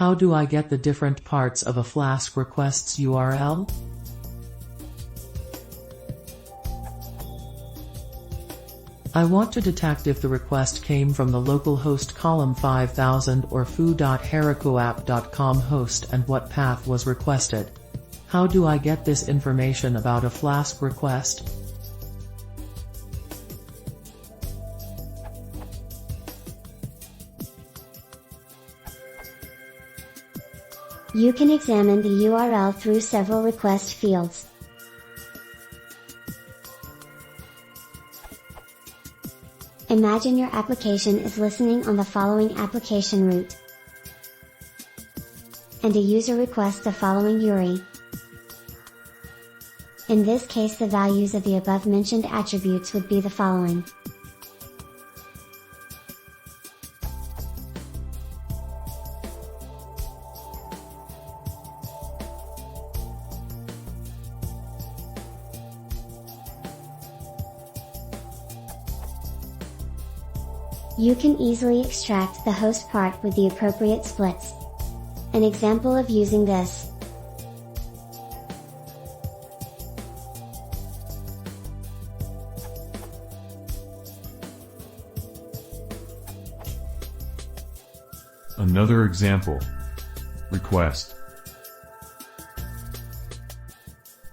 How do I get the different parts of a Flask request's URL? I want to detect if the request came from the localhost column 5000 or foo.herokuapp.com host and what path was requested. How do I get this information about a Flask request? You can examine the URL through several request fields. Imagine your application is listening on the following application route, and a user requests the following URI. In this case, the values of the above-mentioned attributes would be the following. You can easily extract the host part with the appropriate splits. An example of using this. Another example. Request.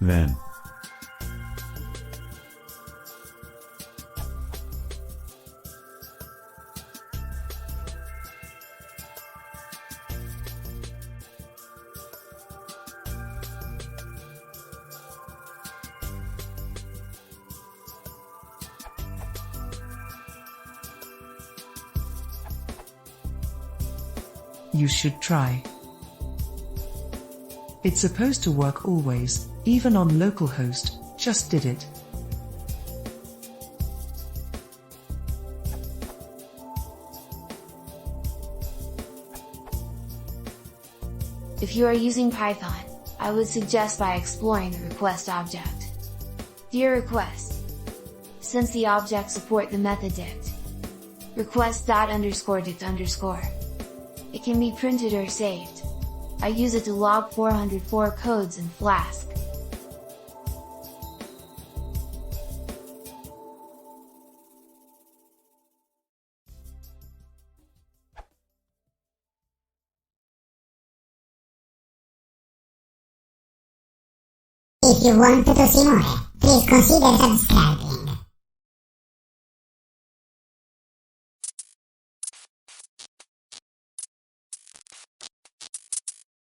Then. You should try. It's supposed to work always, even on localhost, just did it. If you are using Python, I would suggest by exploring the request object. Dear request. Since the object support the method dict request._dict_. It can be printed or saved. I use it to log 404 codes in Flask. If you want to see more, please consider subscribing.